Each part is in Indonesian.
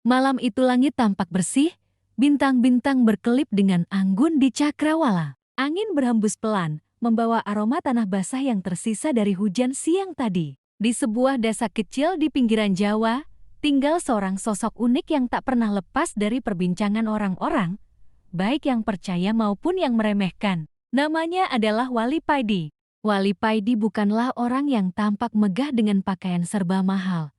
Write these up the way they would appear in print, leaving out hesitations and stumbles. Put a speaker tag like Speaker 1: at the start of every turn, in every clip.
Speaker 1: Malam itu langit tampak bersih, bintang-bintang berkelip dengan anggun di cakrawala. Angin berhembus pelan, membawa aroma tanah basah yang tersisa dari hujan siang tadi. Di sebuah desa kecil di pinggiran Jawa, tinggal seorang sosok unik yang tak pernah lepas dari perbincangan orang-orang, baik yang percaya maupun yang meremehkan. Namanya adalah Wali Paidi. Wali Paidi bukanlah orang yang tampak megah dengan pakaian serba mahal.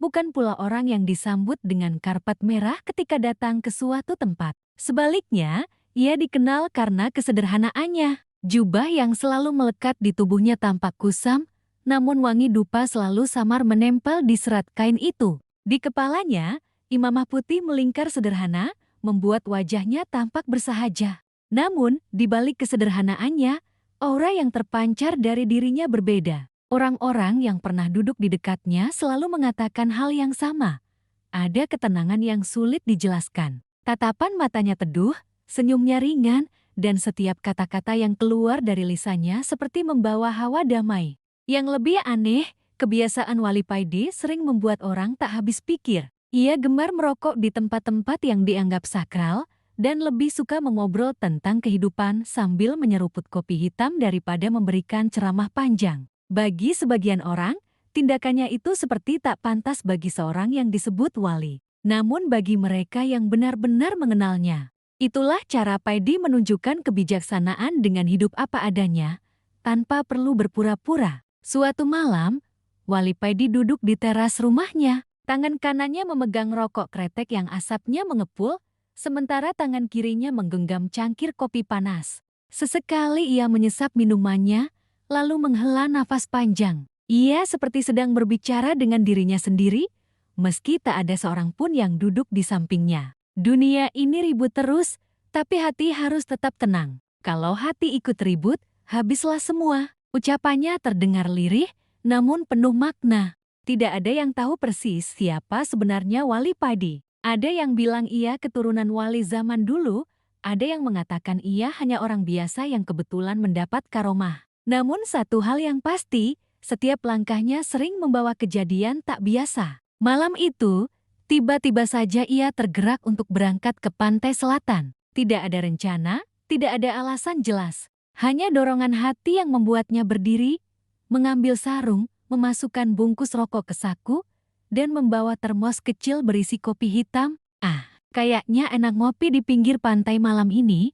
Speaker 1: Bukan pula orang yang disambut dengan karpet merah ketika datang ke suatu tempat. Sebaliknya, ia dikenal karena kesederhanaannya. Jubah yang selalu melekat di tubuhnya tampak kusam, namun wangi dupa selalu samar menempel di serat kain itu. Di kepalanya, imamah putih melingkar sederhana, membuat wajahnya tampak bersahaja. Namun, di balik kesederhanaannya, aura yang terpancar dari dirinya berbeda. Orang-orang yang pernah duduk di dekatnya selalu mengatakan hal yang sama. Ada ketenangan yang sulit dijelaskan. Tatapan matanya teduh, senyumnya ringan, dan setiap kata-kata yang keluar dari lisannya seperti membawa hawa damai. Yang lebih aneh, kebiasaan Wali Paidi sering membuat orang tak habis pikir. Ia gemar merokok di tempat-tempat yang dianggap sakral, dan lebih suka mengobrol tentang kehidupan sambil menyeruput kopi hitam daripada memberikan ceramah panjang. Bagi sebagian orang, tindakannya itu seperti tak pantas bagi seorang yang disebut wali. Namun bagi mereka yang benar-benar mengenalnya, itulah cara Paidi menunjukkan kebijaksanaan dengan hidup apa adanya, tanpa perlu berpura-pura. Suatu malam, Wali Paidi duduk di teras rumahnya. Tangan kanannya memegang rokok kretek yang asapnya mengepul, sementara tangan kirinya menggenggam cangkir kopi panas. Sesekali ia menyesap minumannya, lalu menghela nafas panjang. Ia seperti sedang berbicara dengan dirinya sendiri, meski tak ada seorang pun yang duduk di sampingnya. Dunia ini ribut terus, tapi hati harus tetap tenang. Kalau hati ikut ribut, habislah semua. Ucapannya terdengar lirih, namun penuh makna. Tidak ada yang tahu persis siapa sebenarnya Wali Paidi. Ada yang bilang ia keturunan wali zaman dulu, ada yang mengatakan ia hanya orang biasa yang kebetulan mendapat karomah. Namun satu hal yang pasti, setiap langkahnya sering membawa kejadian tak biasa. Malam itu, tiba-tiba saja ia tergerak untuk berangkat ke pantai selatan. Tidak ada rencana, tidak ada alasan jelas. Hanya dorongan hati yang membuatnya berdiri, mengambil sarung, memasukkan bungkus rokok ke saku, dan membawa termos kecil berisi kopi hitam. Kayaknya enak ngopi di pinggir pantai malam ini,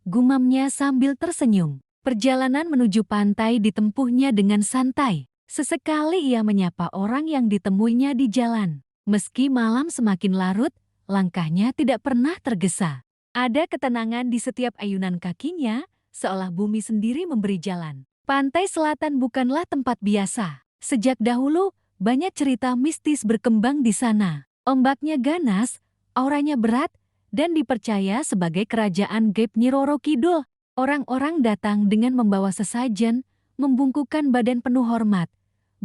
Speaker 1: gumamnya sambil tersenyum. Perjalanan menuju pantai ditempuhnya dengan santai. Sesekali ia menyapa orang yang ditemuinya di jalan. Meski malam semakin larut, langkahnya tidak pernah tergesa. Ada ketenangan di setiap ayunan kakinya, seolah bumi sendiri memberi jalan. Pantai selatan bukanlah tempat biasa. Sejak dahulu, banyak cerita mistis berkembang di sana. Ombaknya ganas, auranya berat, dan dipercaya sebagai kerajaan gaib Nyi Roro Kidul. Orang-orang datang dengan membawa sesajen, membungkukkan badan penuh hormat.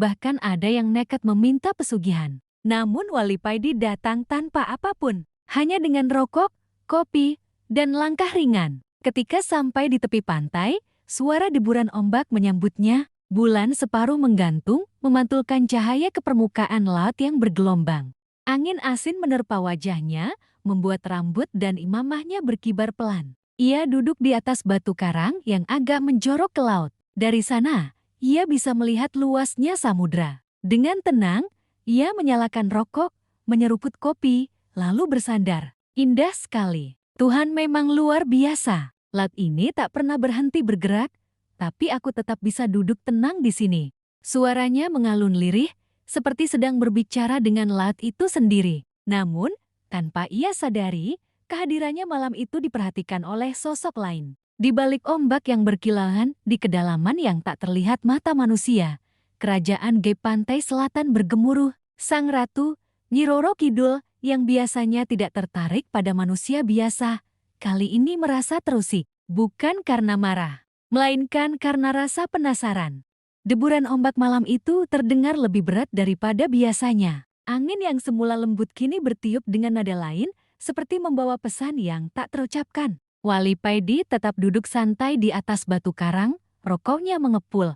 Speaker 1: Bahkan ada yang nekat meminta pesugihan. Namun Wali Paidi datang tanpa apapun, hanya dengan rokok, kopi, dan langkah ringan. Ketika sampai di tepi pantai, suara deburan ombak menyambutnya. Bulan separuh menggantung, memantulkan cahaya ke permukaan laut yang bergelombang. Angin asin menerpa wajahnya, membuat rambut dan imamahnya berkibar pelan. Ia duduk di atas batu karang yang agak menjorok ke laut. Dari sana, ia bisa melihat luasnya samudra. Dengan tenang, ia menyalakan rokok, menyeruput kopi, lalu bersandar. Indah sekali. Tuhan memang luar biasa. Laut ini tak pernah berhenti bergerak, tapi aku tetap bisa duduk tenang di sini. Suaranya mengalun lirih, seperti sedang berbicara dengan laut itu sendiri. Namun, tanpa ia sadari, kehadirannya malam itu diperhatikan oleh sosok lain. Di balik ombak yang berkilauan, di kedalaman yang tak terlihat mata manusia, kerajaan gaib pantai selatan bergemuruh. Sang Ratu, Nyi Roro Kidul, yang biasanya tidak tertarik pada manusia biasa, kali ini merasa terusik. Bukan karena marah, melainkan karena rasa penasaran. Deburan ombak malam itu terdengar lebih berat daripada biasanya. Angin yang semula lembut kini bertiup dengan nada lain, seperti membawa pesan yang tak terucapkan. Wali Paidi tetap duduk santai di atas batu karang, rokoknya mengepul.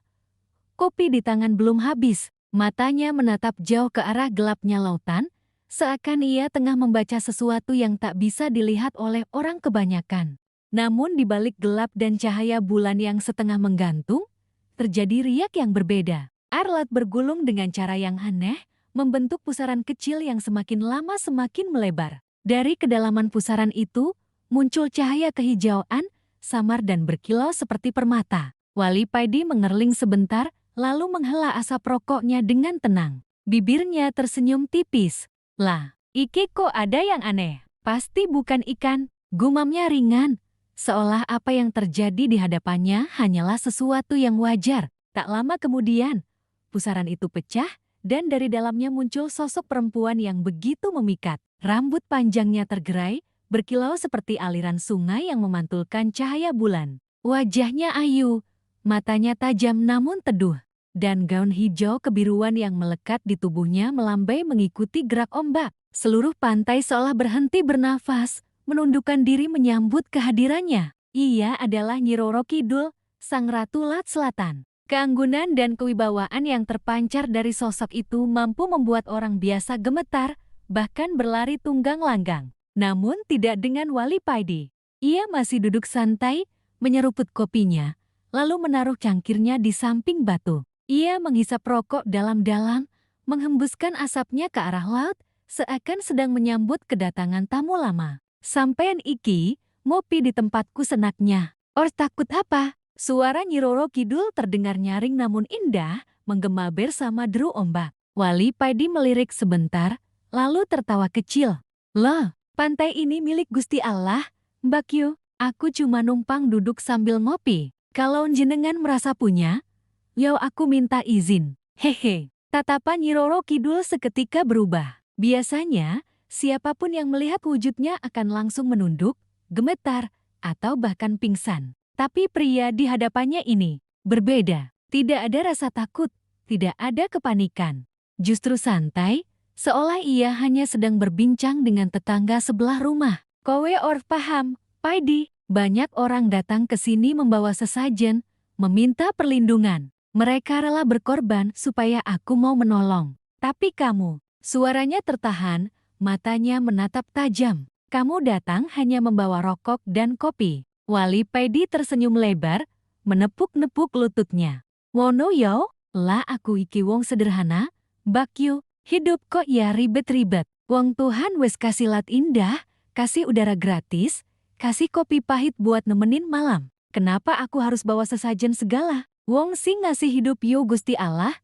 Speaker 1: Kopi di tangan belum habis, matanya menatap jauh ke arah gelapnya lautan, seakan ia tengah membaca sesuatu yang tak bisa dilihat oleh orang kebanyakan. Namun di balik gelap dan cahaya bulan yang setengah menggantung, terjadi riak yang berbeda. Air laut bergulung dengan cara yang aneh, membentuk pusaran kecil yang semakin lama semakin melebar. Dari kedalaman pusaran itu, muncul cahaya kehijauan, samar dan berkilau seperti permata. Wali Paidi mengerling sebentar, lalu menghela asap rokoknya dengan tenang. Bibirnya tersenyum tipis. Lah, iki kok ada yang aneh? Pasti bukan ikan, gumamnya ringan. Seolah apa yang terjadi di hadapannya hanyalah sesuatu yang wajar. Tak lama kemudian, pusaran itu pecah dan dari dalamnya muncul sosok perempuan yang begitu memikat. Rambut panjangnya tergerai, berkilau seperti aliran sungai yang memantulkan cahaya bulan. Wajahnya ayu, matanya tajam namun teduh, dan gaun hijau kebiruan yang melekat di tubuhnya melambai mengikuti gerak ombak. Seluruh pantai seolah berhenti bernafas, menundukkan diri menyambut kehadirannya. Ia adalah Nyi Roro Kidul, Sang Ratu Laut Selatan. Keanggunan dan kewibawaan yang terpancar dari sosok itu mampu membuat orang biasa gemetar, bahkan berlari tunggang langgang. Namun tidak dengan Wali Paidi. Ia masih duduk santai, menyeruput kopinya, lalu menaruh cangkirnya di samping batu. Ia menghisap rokok dalam-dalam, menghembuskan asapnya ke arah laut, seakan sedang menyambut kedatangan tamu lama. Sampean iki, ngopi di tempatku senaknya. Or takut apa? Suara Nyi Roro Kidul terdengar nyaring namun indah, menggema bersama deru ombak. Wali Paidi melirik sebentar, lalu tertawa kecil. Loh, pantai ini milik Gusti Allah, Mbak Yu. Aku cuma numpang duduk sambil ngopi. Kalau jenengan merasa punya, yo aku minta izin. Hehe. Tatapan Nyi Roro Kidul seketika berubah. Biasanya, siapapun yang melihat wujudnya akan langsung menunduk, gemetar, atau bahkan pingsan. Tapi pria di hadapannya ini berbeda. Tidak ada rasa takut, tidak ada kepanikan. Justru santai, seolah ia hanya sedang berbincang dengan tetangga sebelah rumah. Kowe or paham, Paidi. Banyak orang datang ke sini membawa sesajen, meminta perlindungan. Mereka rela berkorban supaya aku mau menolong. Tapi kamu, suaranya tertahan, matanya menatap tajam. Kamu datang hanya membawa rokok dan kopi. Wali Paidi tersenyum lebar, menepuk-nepuk lututnya. Wono yo, lah aku iki wong sederhana, Bakyu, hidup kok ya ribet-ribet. Wong Tuhan wes kasih lat indah, kasih udara gratis, kasih kopi pahit buat nemenin malam. Kenapa aku harus bawa sesajen segala? Wong sing ngasih hidup yo Gusti Allah,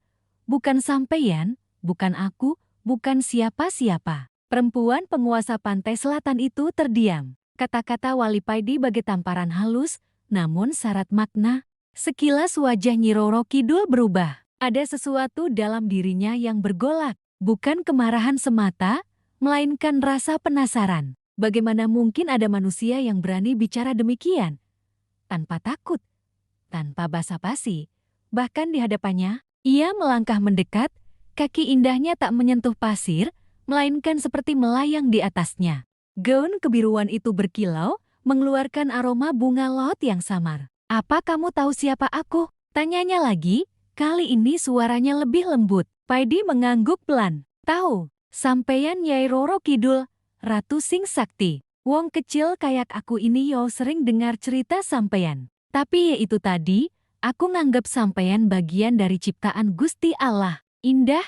Speaker 1: bukan sampeyan, bukan aku, bukan siapa-siapa. Perempuan penguasa pantai selatan itu terdiam. Kata-kata Wali Paidi bagai tamparan halus, namun syarat makna. Sekilas wajah Nyi Roro Kidul berubah. Ada sesuatu dalam dirinya yang bergolak. Bukan kemarahan semata, melainkan rasa penasaran. Bagaimana mungkin ada manusia yang berani bicara demikian? Tanpa takut, tanpa basa-basi, bahkan di hadapannya, ia melangkah mendekat, kaki indahnya tak menyentuh pasir, melainkan seperti melayang di atasnya. Gaun kebiruan itu berkilau, mengeluarkan aroma bunga laut yang samar. Apa kamu tahu siapa aku? Tanyanya lagi, kali ini suaranya lebih lembut. Paidi mengangguk pelan. Tahu, sampeyan Nyai Roro Kidul, Ratu Sing Sakti. Wong kecil kayak aku ini yo sering dengar cerita sampeyan. Tapi yaitu tadi, aku nganggep sampeyan bagian dari ciptaan Gusti Allah. Indah,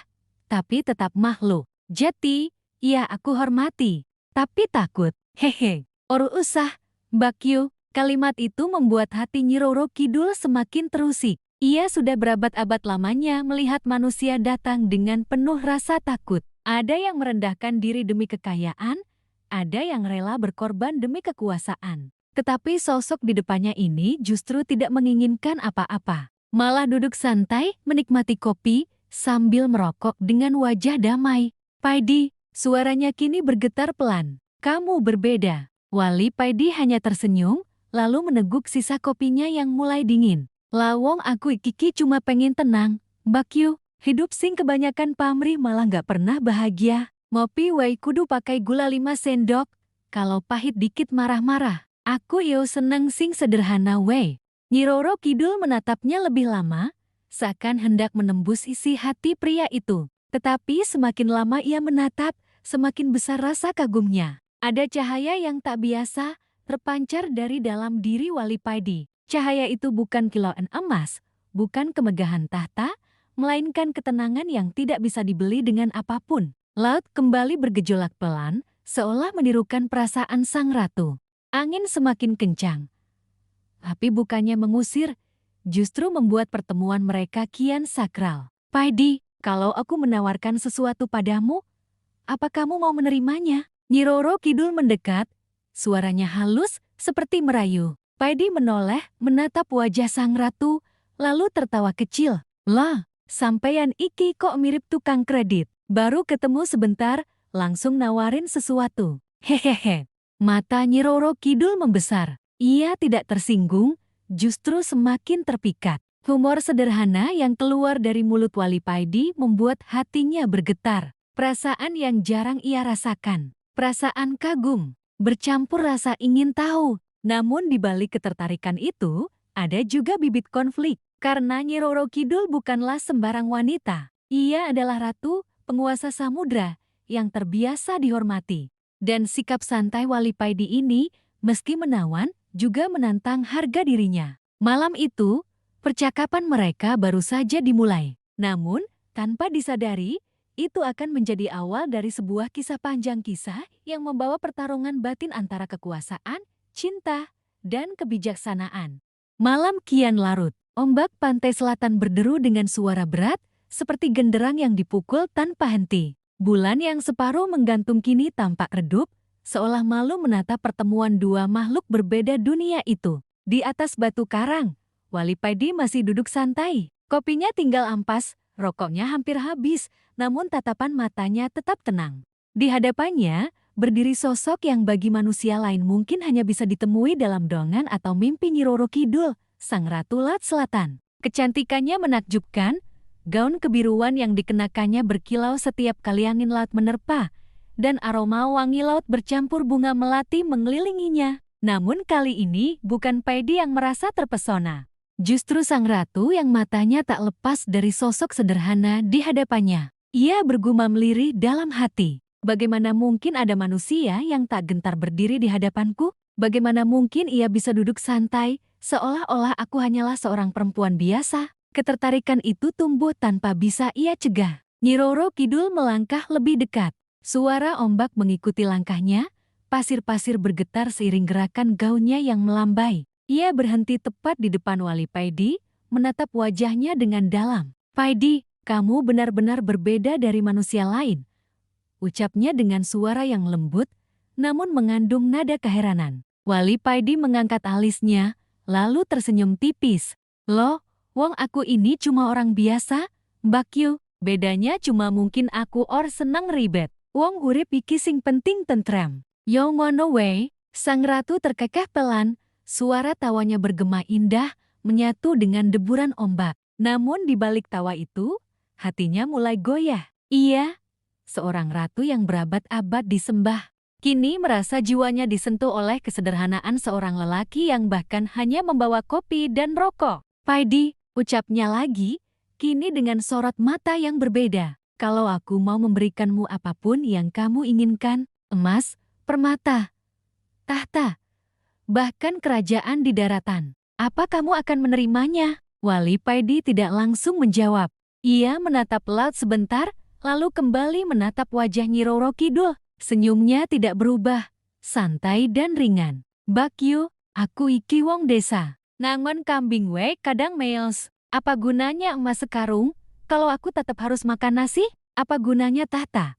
Speaker 1: tapi tetap makhluk. Jati, ya aku hormati. Tapi takut. Hehe. Oru usah, Bakyu. Kalimat itu membuat hati Nyi Roro Kidul semakin terusik. Ia sudah berabad-abad lamanya melihat manusia datang dengan penuh rasa takut. Ada yang merendahkan diri demi kekayaan, ada yang rela berkorban demi kekuasaan. Tetapi sosok di depannya ini justru tidak menginginkan apa-apa. Malah duduk santai menikmati kopi sambil merokok dengan wajah damai. Paidi, suaranya kini bergetar pelan. Kamu berbeda. Wali Paidi hanya tersenyum, lalu meneguk sisa kopinya yang mulai dingin. Lawong aku iki cuma pengen tenang, Bakyu. Hidup sing kebanyakan pamrih malah gak pernah bahagia. Ngopi wai kudu pakai gula 5 sendok. Kalau pahit dikit marah-marah. Aku yo seneng sing sederhana wei. Nyi Roro Kidul menatapnya lebih lama, seakan hendak menembus isi hati pria itu. Tetapi semakin lama ia menatap, semakin besar rasa kagumnya. Ada cahaya yang tak biasa terpancar dari dalam diri Wali Paidi. Cahaya itu bukan kilauan emas, bukan kemegahan tahta, melainkan ketenangan yang tidak bisa dibeli dengan apapun. Laut kembali bergejolak pelan, seolah menirukan perasaan sang ratu. Angin semakin kencang, tapi bukannya mengusir, justru membuat pertemuan mereka kian sakral. Paidi, kalau aku menawarkan sesuatu padamu, apa kamu mau menerimanya? Nyi Roro Kidul mendekat, suaranya halus seperti merayu. Paidi menoleh menatap wajah sang ratu, lalu tertawa kecil. Lah, sampeyan iki kok mirip tukang kredit. Baru ketemu sebentar, langsung nawarin sesuatu. Hehehe. Mata Nyi Roro Kidul membesar. Ia tidak tersinggung, justru semakin terpikat. Humor sederhana yang keluar dari mulut Wali Paidi membuat hatinya bergetar. Perasaan yang jarang ia rasakan. Perasaan kagum, bercampur rasa ingin tahu. Namun di balik ketertarikan itu, ada juga bibit konflik. Karena Nyi Roro Kidul bukanlah sembarang wanita. Ia adalah ratu, penguasa samudra, yang terbiasa dihormati. Dan sikap santai Wali Paidi ini, meski menawan, juga menantang harga dirinya. Malam itu, percakapan mereka baru saja dimulai. Namun, tanpa disadari, itu akan menjadi awal dari sebuah kisah panjang yang membawa pertarungan batin antara kekuasaan, cinta, dan kebijaksanaan. Malam kian larut, ombak pantai selatan berderu dengan suara berat, seperti genderang yang dipukul tanpa henti. Bulan yang separuh menggantung kini tampak redup, seolah malu menatap pertemuan dua makhluk berbeda dunia itu. Di atas batu karang, Wali Paidi masih duduk santai. Kopinya tinggal ampas, rokoknya hampir habis, namun tatapan matanya tetap tenang. Di hadapannya, berdiri sosok yang bagi manusia lain mungkin hanya bisa ditemui dalam dongan atau mimpi Nyi Roro Kidul, sang Ratu Laut Selatan. Kecantikannya menakjubkan, gaun kebiruan yang dikenakannya berkilau setiap kali angin laut menerpa, dan aroma wangi laut bercampur bunga melati mengelilinginya. Namun kali ini bukan Paidi yang merasa terpesona. Justru sang ratu yang matanya tak lepas dari sosok sederhana di hadapannya. Ia bergumam lirih dalam hati. Bagaimana mungkin ada manusia yang tak gentar berdiri di hadapanku? Bagaimana mungkin ia bisa duduk santai, seolah-olah aku hanyalah seorang perempuan biasa? Ketertarikan itu tumbuh tanpa bisa ia cegah. Nyi Roro Kidul melangkah lebih dekat. Suara ombak mengikuti langkahnya, pasir-pasir bergetar seiring gerakan gaunnya yang melambai. Ia berhenti tepat di depan Wali Paidi, menatap wajahnya dengan dalam. Paidi, kamu benar-benar berbeda dari manusia lain. Ucapnya dengan suara yang lembut, namun mengandung nada keheranan. Wali Paidi mengangkat alisnya, lalu tersenyum tipis. Loh, wong aku ini cuma orang biasa, Mbak Yu. Bedanya cuma mungkin aku seneng ribet. Wong urip iki sing penting tentrem. Yo ngono wae, sang ratu terkekeh pelan. Suara tawanya bergema indah, menyatu dengan deburan ombak. Namun di balik tawa itu, hatinya mulai goyah. Ia, seorang ratu yang berabad-abad disembah, kini merasa jiwanya disentuh oleh kesederhanaan seorang lelaki yang bahkan hanya membawa kopi dan rokok. Paidi, ucapnya lagi, kini dengan sorot mata yang berbeda. Kalau aku mau memberikanmu apapun yang kamu inginkan, emas, permata, tahta, bahkan kerajaan di daratan. Apa kamu akan menerimanya? Wali Paidi tidak langsung menjawab. Ia menatap laut sebentar, lalu kembali menatap wajah Nyi Roro Kidul. Senyumnya tidak berubah, santai dan ringan. Mbak Yu, aku iki wong desa. Nangon kambing we kadang meos. Apa gunanya emas sekarung, kalau aku tetap harus makan nasi? Apa gunanya tahta,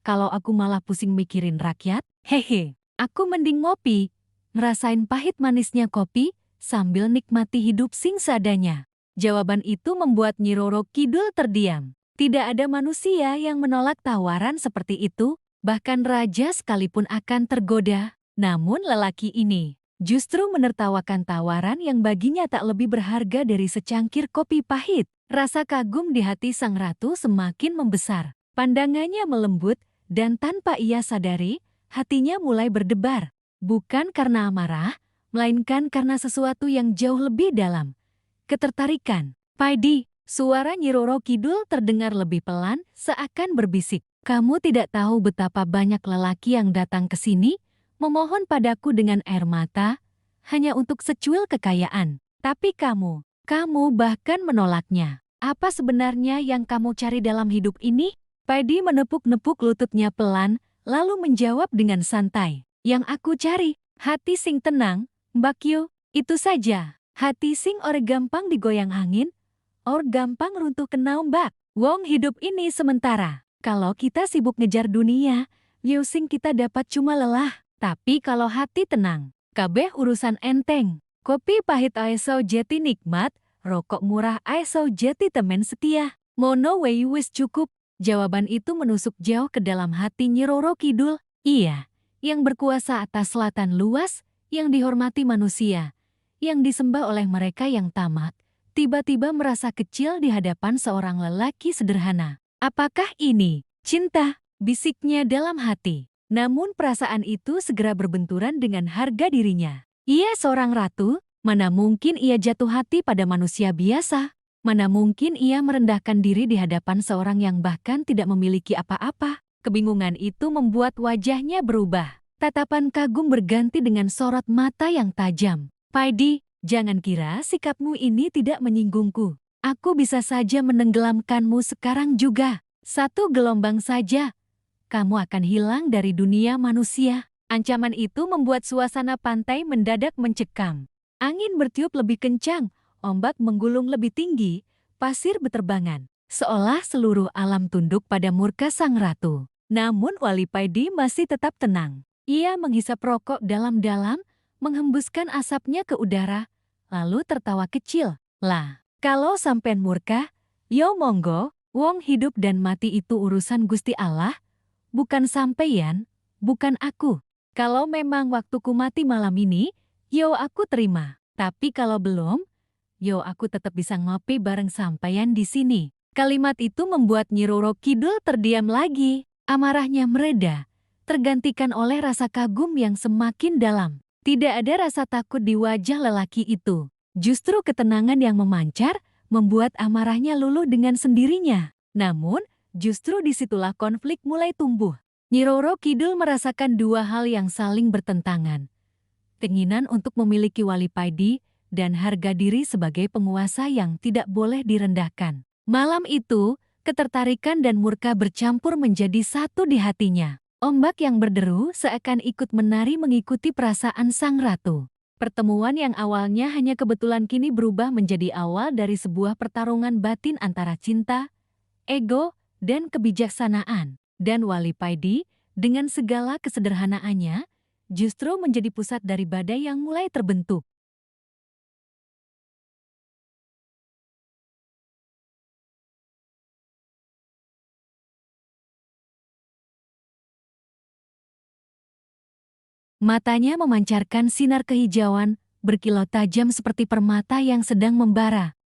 Speaker 1: kalau aku malah pusing mikirin rakyat? Hehe, aku mending ngopi. Ngerasain pahit manisnya kopi, sambil nikmati hidup sing seadanya. Jawaban itu membuat Nyi Roro Kidul terdiam. Tidak ada manusia yang menolak tawaran seperti itu, bahkan raja sekalipun akan tergoda. Namun lelaki ini justru menertawakan tawaran yang baginya tak lebih berharga dari secangkir kopi pahit. Rasa kagum di hati sang ratu semakin membesar. Pandangannya melembut, dan tanpa ia sadari, hatinya mulai berdebar. Bukan karena amarah, melainkan karena sesuatu yang jauh lebih dalam. Ketertarikan. Paidi, suara Nyi Roro Kidul terdengar lebih pelan, seakan berbisik. Kamu tidak tahu betapa banyak lelaki yang datang ke sini, memohon padaku dengan air mata, hanya untuk secuil kekayaan. Tapi kamu bahkan menolaknya. Apa sebenarnya yang kamu cari dalam hidup ini? Paddy menepuk-nepuk lututnya pelan, lalu menjawab dengan santai. Yang aku cari, hati sing tenang, Mbak Kyo, itu saja. Hati sing ore gampang digoyang angin, or gampang runtuh kena ombak. Wong hidup ini sementara. Kalau kita sibuk ngejar dunia, sing kita dapat cuma lelah. Tapi kalau hati tenang, kabeh urusan enteng. Kopi pahit aesau jeti nikmat, rokok murah aesau jeti temen setia. Mono wei wis cukup. Jawaban itu menusuk jauh ke dalam hati Nyi Roro Kidul. Iya, yang berkuasa atas selatan luas, yang dihormati manusia, yang disembah oleh mereka yang tamak, tiba-tiba merasa kecil di hadapan seorang lelaki sederhana. Apakah ini cinta? Bisiknya dalam hati. Namun perasaan itu segera berbenturan dengan harga dirinya. Ia seorang ratu, mana mungkin ia jatuh hati pada manusia biasa? Mana mungkin ia merendahkan diri di hadapan seorang yang bahkan tidak memiliki apa-apa? Kebingungan itu membuat wajahnya berubah. Tatapan kagum berganti dengan sorot mata yang tajam. Paddy, jangan kira sikapmu ini tidak menyinggungku. Aku bisa saja menenggelamkanmu sekarang juga. Satu gelombang saja, kamu akan hilang dari dunia manusia. Ancaman itu membuat suasana pantai mendadak mencekam. Angin bertiup lebih kencang, ombak menggulung lebih tinggi, pasir beterbangan. Seolah seluruh alam tunduk pada murka sang ratu. Namun Wali Paddy masih tetap tenang. Ia menghisap rokok dalam-dalam, menghembuskan asapnya ke udara, lalu tertawa kecil. Lah, kalau sampean murka, yo monggo, wong hidup dan mati itu urusan Gusti Allah, bukan sampeyan, bukan aku. Kalau memang waktuku mati malam ini, yo aku terima. Tapi kalau belum, yo aku tetap bisa ngopi bareng sampeyan di sini. Kalimat itu membuat Nyi Roro Kidul terdiam lagi. Amarahnya mereda, tergantikan oleh rasa kagum yang semakin dalam. Tidak ada rasa takut di wajah lelaki itu. Justru ketenangan yang memancar membuat amarahnya luluh dengan sendirinya. Namun, justru disitulah konflik mulai tumbuh. Nyi Roro Kidul merasakan dua hal yang saling bertentangan. Keinginan untuk memiliki Wali Paddy dan harga diri sebagai penguasa yang tidak boleh direndahkan. Malam itu, ketertarikan dan murka bercampur menjadi satu di hatinya. Ombak yang berderu seakan ikut menari mengikuti perasaan sang ratu. Pertemuan yang awalnya hanya kebetulan kini berubah menjadi awal dari sebuah pertarungan batin antara cinta, ego, dan kebijaksanaan. Dan Wali Paddy, dengan segala kesederhanaannya, justru menjadi pusat dari badai yang mulai terbentuk. Matanya memancarkan sinar kehijauan, berkilau tajam seperti permata yang sedang membara.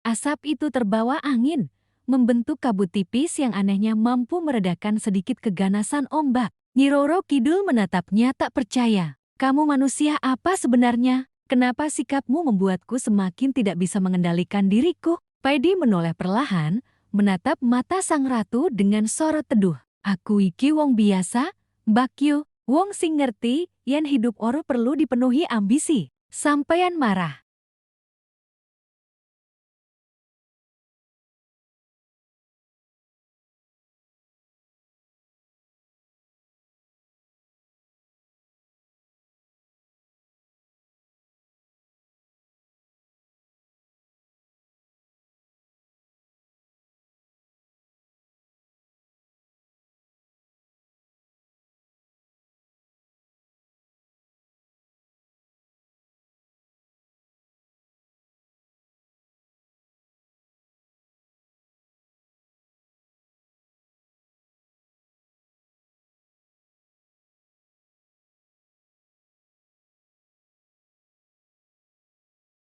Speaker 1: Asap itu terbawa angin, membentuk kabut tipis yang anehnya mampu meredakan sedikit keganasan ombak. Nyi Roro Kidul menatapnya tak percaya. Kamu manusia apa sebenarnya? Kenapa sikapmu membuatku semakin tidak bisa mengendalikan diriku? Paddy menoleh perlahan, menatap mata sang ratu dengan sorot teduh. Aku iki wong biasa, Mbakyu, wong sing ngerti, yen hidup ora perlu dipenuhi ambisi. Sampeyan marah.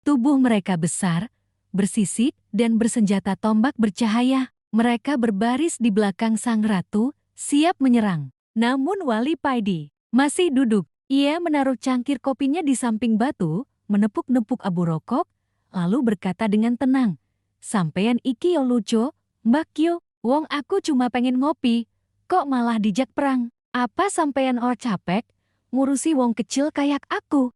Speaker 1: Tubuh mereka besar, bersisik, dan bersenjata tombak bercahaya. Mereka berbaris di belakang sang ratu, siap menyerang. Namun Wali Paidi masih duduk. Ia menaruh cangkir kopinya di samping batu, menepuk-nepuk abu rokok, lalu berkata dengan tenang, "Sampeyan iki yo lucu, Mbak Kyo, wong aku cuma pengen ngopi, kok malah dijak perang? Apa sampeyan or capek, ngurusi wong kecil kayak aku?"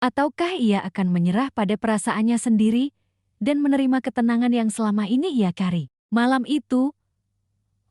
Speaker 1: Ataukah ia akan menyerah pada perasaannya sendiri dan menerima ketenangan yang selama ini ia cari? Malam itu,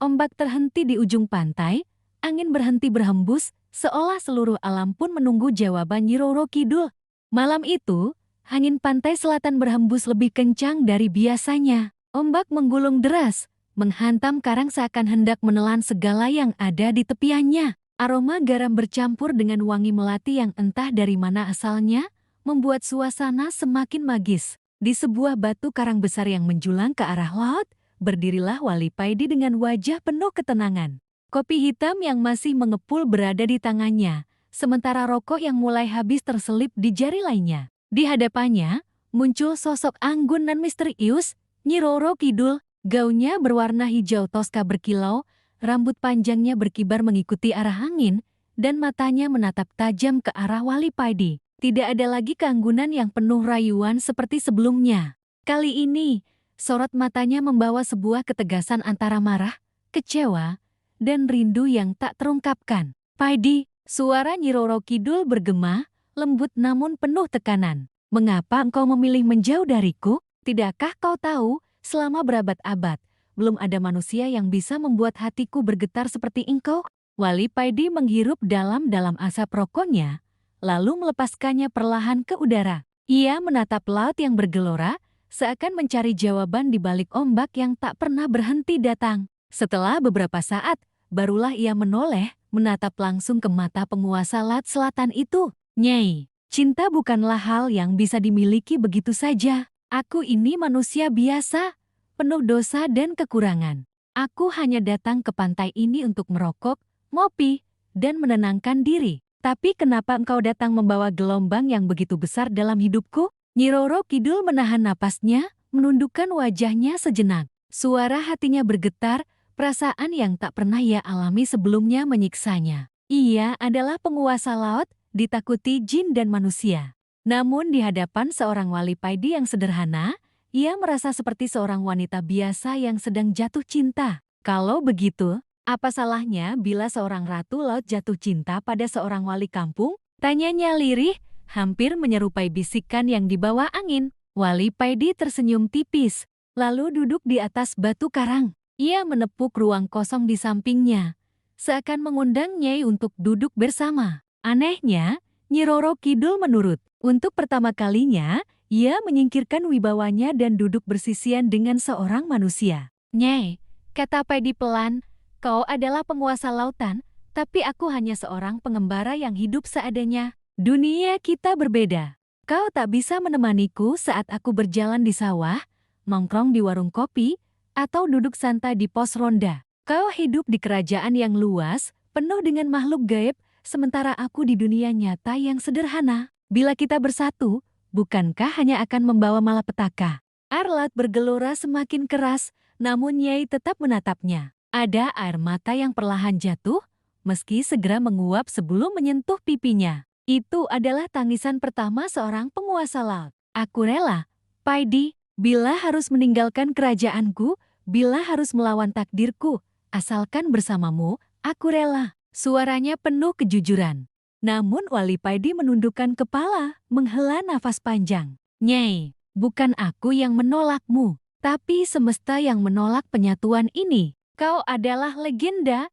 Speaker 1: ombak terhenti di ujung pantai, angin berhenti berhembus, seolah seluruh alam pun menunggu jawaban Nyi Roro Kidul. Malam itu, angin pantai selatan berhembus lebih kencang dari biasanya. Ombak menggulung deras, menghantam karang seakan hendak menelan segala yang ada di tepiannya. Aroma garam bercampur dengan wangi melati yang entah dari mana asalnya, membuat suasana semakin magis. Di sebuah batu karang besar yang menjulang ke arah laut, berdirilah Wali Paidi dengan wajah penuh ketenangan. Kopi hitam yang masih mengepul berada di tangannya, sementara rokok yang mulai habis terselip di jari lainnya. Di hadapannya, muncul sosok anggun dan misterius, Nyi Roro Kidul. Gaunnya berwarna hijau toska berkilau, rambut panjangnya berkibar mengikuti arah angin, dan matanya menatap tajam ke arah Wali Paidi. Tidak ada lagi keanggunan yang penuh rayuan seperti sebelumnya. Kali ini, sorot matanya membawa sebuah ketegasan antara marah, kecewa, dan rindu yang tak terungkapkan. "Paidi," suara Nyi Roro Kidul bergema, lembut namun penuh tekanan. "Mengapa engkau memilih menjauh dariku? Tidakkah kau tahu, selama berabad-abad, belum ada manusia yang bisa membuat hatiku bergetar seperti engkau?" Wali Paidi menghirup dalam-dalam asap rokoknya, lalu melepaskannya perlahan ke udara. Ia menatap laut yang bergelora, seakan mencari jawaban di balik ombak yang tak pernah berhenti datang. Setelah beberapa saat, barulah ia menoleh, menatap langsung ke mata penguasa Laut Selatan itu. "Nyai, cinta bukanlah hal yang bisa dimiliki begitu saja. Aku ini manusia biasa, penuh dosa dan kekurangan. Aku hanya datang ke pantai ini untuk merokok, ngopi, dan menenangkan diri. Tapi kenapa engkau datang membawa gelombang yang begitu besar dalam hidupku?" Nyi Roro Kidul menahan napasnya, menundukkan wajahnya sejenak. Suara hatinya bergetar, perasaan yang tak pernah ia alami sebelumnya menyiksanya. Ia adalah penguasa laut, ditakuti jin dan manusia. Namun di hadapan seorang Wali Paidi yang sederhana, ia merasa seperti seorang wanita biasa yang sedang jatuh cinta. Kalau begitu, apa salahnya bila seorang ratu laut jatuh cinta pada seorang wali kampung? Tanyanya lirih, hampir menyerupai bisikan yang dibawa angin. Wali Paidi tersenyum tipis, lalu duduk di atas batu karang. Ia menepuk ruang kosong di sampingnya, seakan mengundang Nyai untuk duduk bersama. Anehnya, Nyi Roro Kidul menurut. Untuk pertama kalinya, ia menyingkirkan wibawanya dan duduk bersisian dengan seorang manusia. Nyai, kata Paidi pelan, kau adalah penguasa lautan, tapi aku hanya seorang pengembara yang hidup seadanya. Dunia kita berbeda. Kau tak bisa menemaniku saat aku berjalan di sawah, nongkrong di warung kopi, atau duduk santai di pos ronda. Kau hidup di kerajaan yang luas, penuh dengan makhluk gaib, sementara aku di dunia nyata yang sederhana. Bila kita bersatu, bukankah hanya akan membawa malapetaka? Arlat bergelora semakin keras, namun Nyai tetap menatapnya. Ada air mata yang perlahan jatuh, meski segera menguap sebelum menyentuh pipinya. Itu adalah tangisan pertama seorang penguasa laut. Aku rela, Paidi, bila harus meninggalkan kerajaanku, bila harus melawan takdirku, asalkan bersamamu, aku rela. Suaranya penuh kejujuran. Namun Wali Paidi menundukkan kepala, menghela nafas panjang. Nyai, bukan aku yang menolakmu, tapi semesta yang menolak penyatuan ini. Kau adalah legenda,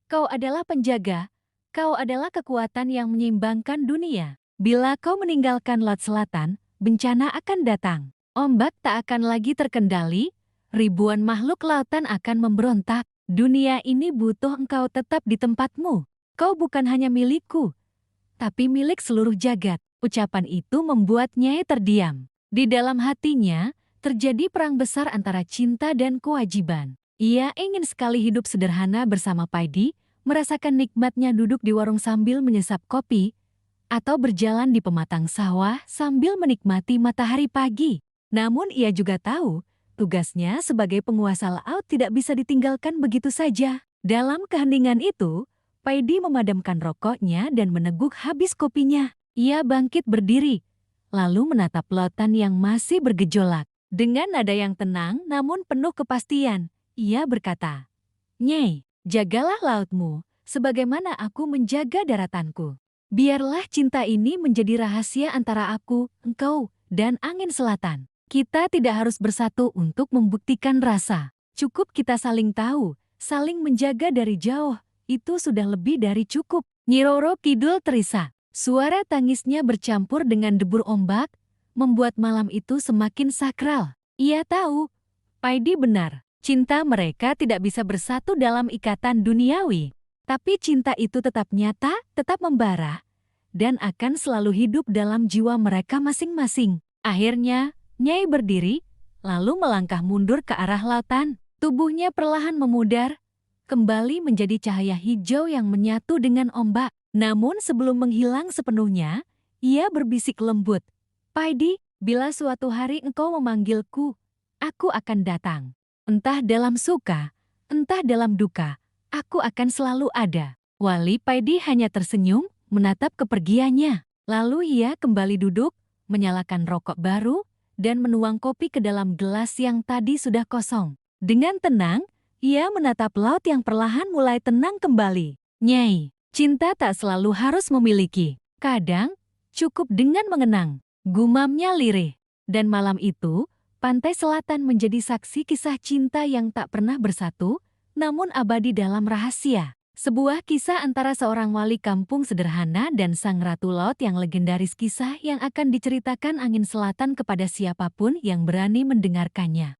Speaker 1: kau adalah penjaga, kau adalah kekuatan yang menyeimbangkan dunia. Bila kau meninggalkan Laut Selatan, bencana akan datang. Ombak tak akan lagi terkendali, ribuan makhluk lautan akan memberontak. Dunia ini butuh engkau tetap di tempatmu. Kau bukan hanya milikku, tapi milik seluruh jagat. Ucapan itu membuat Nyai terdiam. Di dalam hatinya, terjadi perang besar antara cinta dan kewajiban. Ia ingin sekali hidup sederhana bersama Paidi, merasakan nikmatnya duduk di warung sambil menyesap kopi, atau berjalan di pematang sawah sambil menikmati matahari pagi. Namun ia juga tahu, tugasnya sebagai penguasa laut tidak bisa ditinggalkan begitu saja. Dalam keheningan itu, Paidi memadamkan rokoknya dan meneguk habis kopinya. Ia bangkit berdiri, lalu menatap lautan yang masih bergejolak. Dengan nada yang tenang namun penuh kepastian, ia berkata, Nyai, jagalah lautmu, sebagaimana aku menjaga daratanku. Biarlah cinta ini menjadi rahasia antara aku, engkau, dan angin selatan. Kita tidak harus bersatu untuk membuktikan rasa. Cukup kita saling tahu, saling menjaga dari jauh. Itu sudah lebih dari cukup. Nyi Roro Kidul terisak. Suara tangisnya bercampur dengan debur ombak, membuat malam itu semakin sakral. Ia tahu, Paidi benar. Cinta mereka tidak bisa bersatu dalam ikatan duniawi. Tapi cinta itu tetap nyata, tetap membara, dan akan selalu hidup dalam jiwa mereka masing-masing. Akhirnya, Nyai berdiri, lalu melangkah mundur ke arah lautan. Tubuhnya perlahan memudar, kembali menjadi cahaya hijau yang menyatu dengan ombak. Namun sebelum menghilang sepenuhnya, ia berbisik lembut. Paidi, bila suatu hari engkau memanggilku, aku akan datang. Entah dalam suka, entah dalam duka, aku akan selalu ada. Wali Paidi hanya tersenyum, menatap kepergiannya. Lalu ia kembali duduk, menyalakan rokok baru, dan menuang kopi ke dalam gelas yang tadi sudah kosong. Dengan tenang, ia menatap laut yang perlahan mulai tenang kembali. Nyai, cinta tak selalu harus memiliki. Kadang, cukup dengan mengenang. Gumamnya lirih. Dan malam itu, pantai selatan menjadi saksi kisah cinta yang tak pernah bersatu, namun abadi dalam rahasia. Sebuah kisah antara seorang wali kampung sederhana dan sang ratu laut yang legendaris, kisah yang akan diceritakan angin selatan kepada siapapun yang berani mendengarkannya.